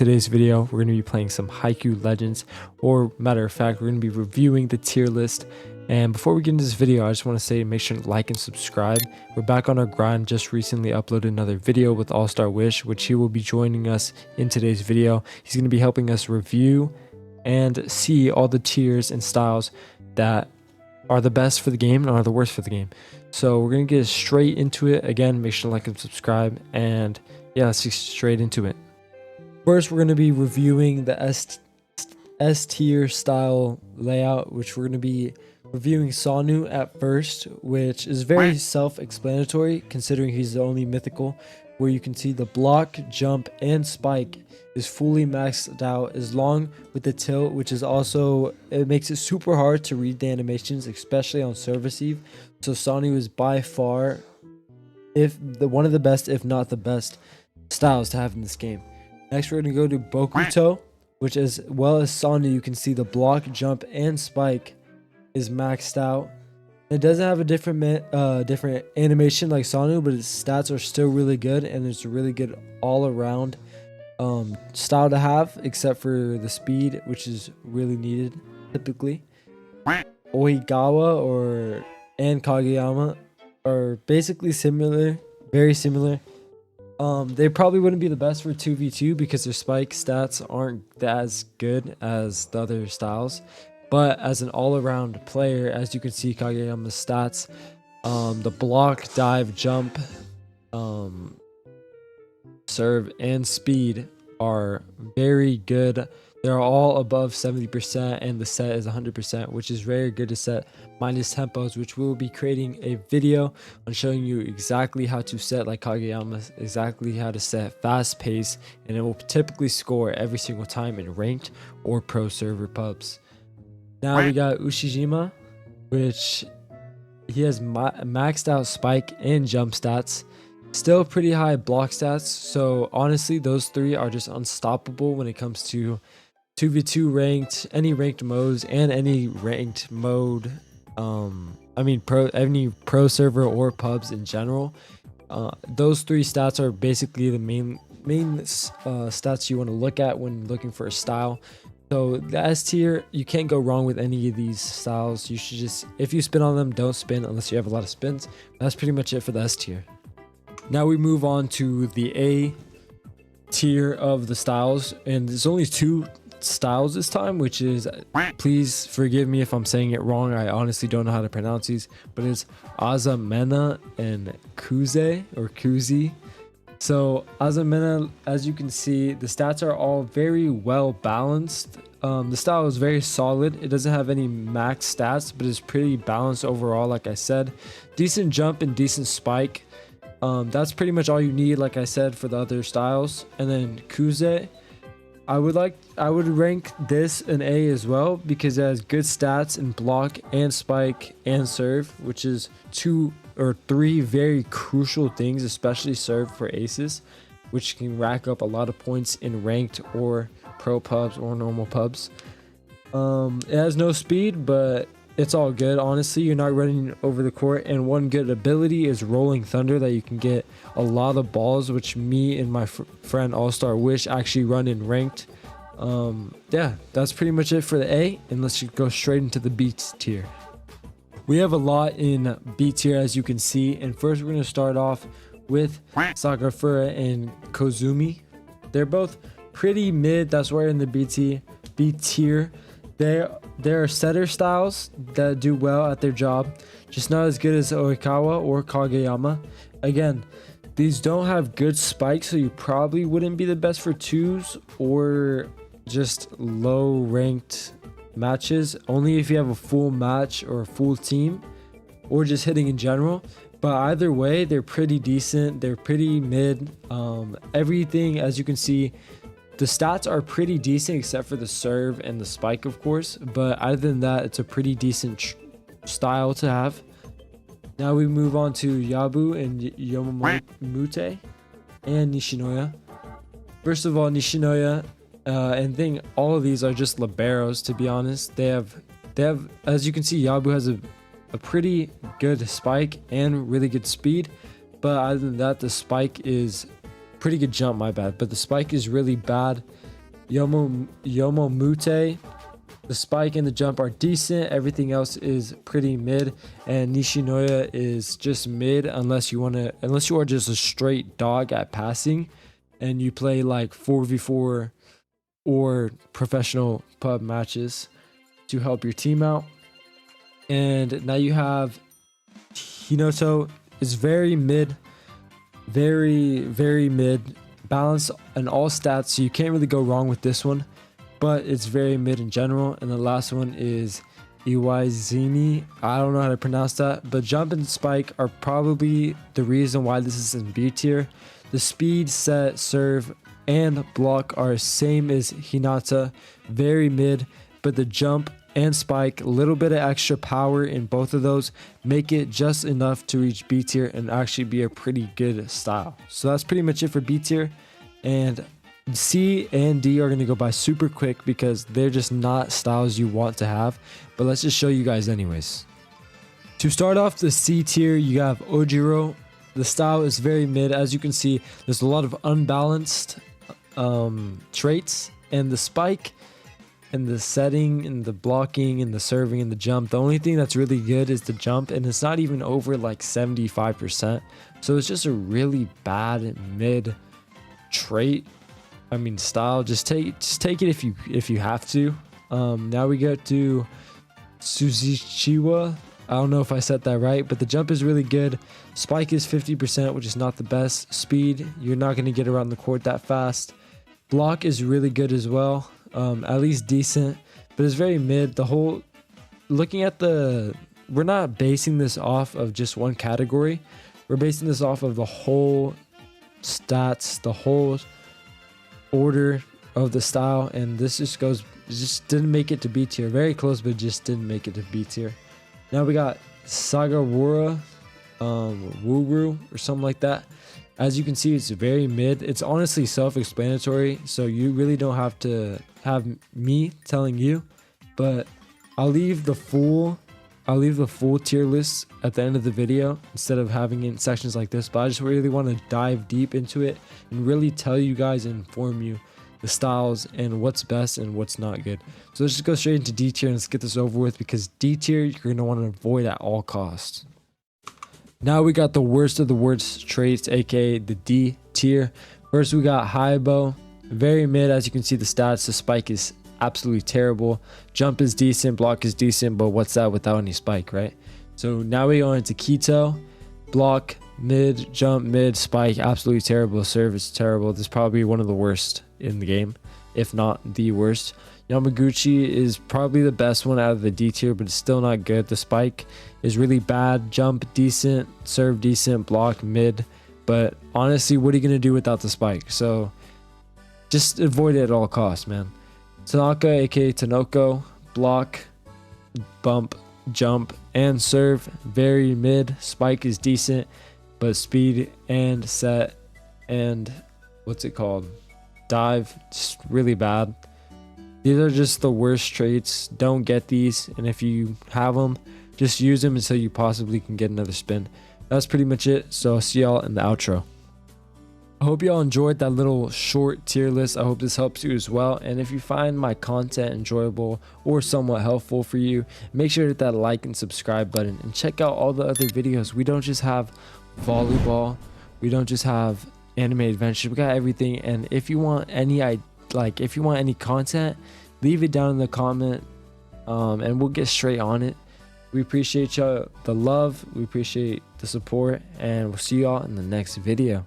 today's video, we're going to be playing some Haiku Legends, or matter of fact, we're going to be reviewing the tier list. And before we get into this video, I just want to say make sure to like and subscribe. We're back on our grind. Just recently uploaded another video with All-Star Wish, which he will be joining us in today's video. He's going to be helping us review and see all the tiers and styles that are the best for the game and are the worst for the game. So we're going to get straight into it. Again, make sure to like and subscribe, and yeah, let's get straight into it. First, we're going to be reviewing the S tier style layout, which we're going to be reviewing Sonu at first, which is very self-explanatory considering he's the only mythical, where you can see the block, jump, and spike is fully maxed out, as long with the tilt, which is also, it makes it super hard to read the animations, especially on serve receive. So Sonu is by far one of the best, if not the best, styles to have in this game. Next, we're going to go to Bokuto, which, as well as Sonu, you can see the block, jump, and spike is maxed out. It doesn't have a different animation like Sonu, but its stats are still really good, and it's a really good all-around style to have, except for the speed, which is really needed typically. Ohigawa and Kageyama are basically similar, very similar. They probably wouldn't be the best for 2v2 because their spike stats aren't as good as the other styles. But as an all-around player, as you can see, Kageyama's stats, the block, dive, jump, serve, and speed are very good. They're all above 70%, and the set is 100%, which is very good to set minus tempos, which we will be creating a video on showing you exactly how to set like Kageyama, exactly how to set fast pace, and it will typically score every single time in ranked or pro server pubs. Now we got Ushijima, which he has maxed out spike and jump stats. Still pretty high block stats. So honestly, those three are just unstoppable when it comes to 2v2 ranked, any ranked modes, and any ranked mode. Any pro server or pubs in general. Those three stats are basically the main stats you want to look at when looking for a style. So the S tier, you can't go wrong with any of these styles. You should just, if you spin on them, don't spin unless you have a lot of spins. That's pretty much it for the S tier. Now we move on to the A tier of the styles, and there's only two styles this time, which is, please forgive me if I'm saying it wrong, I honestly don't know how to pronounce these, but it's Azamena and Kuzi. So Azamena, as you can see, the stats are all very well balanced. The style is very solid. It doesn't have any max stats, but it's pretty balanced overall. Like I said, decent jump and decent spike. That's pretty much all you need, like I said, for the other styles. And then Kuze, I would rank this an A as well, because it has good stats in block and spike and serve, which is 2 or 3 very crucial things, especially serve for aces, which can rack up a lot of points in ranked or pro pubs or normal pubs. It has no speed, but it's all good. Honestly, you're not running over the court, and one good ability is Rolling Thunder, that you can get a lot of balls, which me and my friend All-Star Wish actually run in ranked. Yeah, that's pretty much it for the A, and let's go straight into the B tier. We have a lot in B tier, as you can see, and first we're going to start off with Sakafura and Kozumi. They're both pretty mid. That's why in the B tier. There are setter styles that do well at their job, just not as good as Oikawa or Kageyama. Again, these don't have good spikes, so you probably wouldn't be the best for 2s or just low ranked matches, only if you have a full match or a full team, or just hitting in general. But either way, they're pretty decent. They're pretty mid. Everything, as you can see, the stats are pretty decent except for the serve and the spike, of course, but other than that, it's a pretty decent style to have. Now we move on to Yabu and Yomamute and Nishinoya. First of all, Nishinoya and all of these are just liberos, to be honest. They have, as you can see, Yabu has a pretty good spike and really good speed, but other than that, the spike is pretty good jump, my bad, but the spike is really bad. Yomomute. The spike and the jump are decent. Everything else is pretty mid, and Nishinoya is just mid unless you are just a straight dog at passing and you play like 4v4 or professional pub matches to help your team out. And now you have Hinoto is very mid, very mid, balanced in all stats, so you can't really go wrong with this one, but it's very mid in general. And the last one is Iwaizini. I don't know how to pronounce that, but jump and spike are probably the reason why this is in B tier. The speed, set, serve, and block are same as Hinata, very mid, but the jump and spike, a little bit of extra power in both of those, make it just enough to reach B tier and actually be a pretty good style. So that's pretty much it for B tier, and C and D are going to go by super quick because they're just not styles you want to have, but let's just show you guys anyways. To start off the C tier, you have Ojiro. The style is very mid. As you can see, there's a lot of unbalanced traits, and the spike and the setting and the blocking and the serving and the jump, the only thing that's really good is the jump, and it's not even over like 75%, so it's just a really bad mid trait. I mean, style. Just take it if you have to. Now we get to Suzuchiwa. I don't know if I said that right, but the jump is really good. Spike is 50%, which is not the best. Speed, you're not going to get around the court that fast. Block is really good as well, at least decent, but it's very mid. Looking at we're not basing this off of just one category. We're basing this off of the whole stats, the whole order of the style, and this just didn't make it to B tier. Very close, but just didn't make it to B tier. Now we got Sagawara Wuru or something like that. As you can see, it's very mid. It's honestly self-explanatory, so you really don't have to have me telling you, but I'll leave the full tier list at the end of the video instead of having it in sections like this. But I just really want to dive deep into it and really tell you guys and inform you the styles and what's best and what's not good. So let's just go straight into D tier and let's get this over with, because D tier you're going to want to avoid at all costs. Now we got the worst of the worst traits, aka the D tier. First we got Haibo, very mid. As you can see the stats, the spike is absolutely terrible. Jump is decent, block is decent, but what's that without any spike, right? So now we go into Kito. Block mid, jump mid, spike absolutely terrible, serve is terrible. This is probably one of the worst in the game, if not the worst. Yamaguchi is probably the best one out of the D tier, but it's still not good. The spike is really bad, jump decent, serve decent, block mid, but honestly, what are you going to do without the spike? So just avoid it at all costs, man. Tanaka, aka Tanoko, block, bump, jump, and serve very mid. Spike is decent, but speed and set and dive, just really bad. These are just the worst traits. Don't get these, and if you have them, just use them until you possibly can get another spin. That's pretty much it, so I'll see y'all in the outro. I hope y'all enjoyed that little short tier list. I hope this helps you as well, and if you find my content enjoyable or somewhat helpful for you, make sure to hit that like and subscribe button, and check out all the other videos. We don't just have volleyball, we don't just have anime adventures, we got everything. And if you want any content, leave it down in the comment, and we'll get straight on it. We appreciate y'all the love, we appreciate the support, and we'll see y'all in the next video.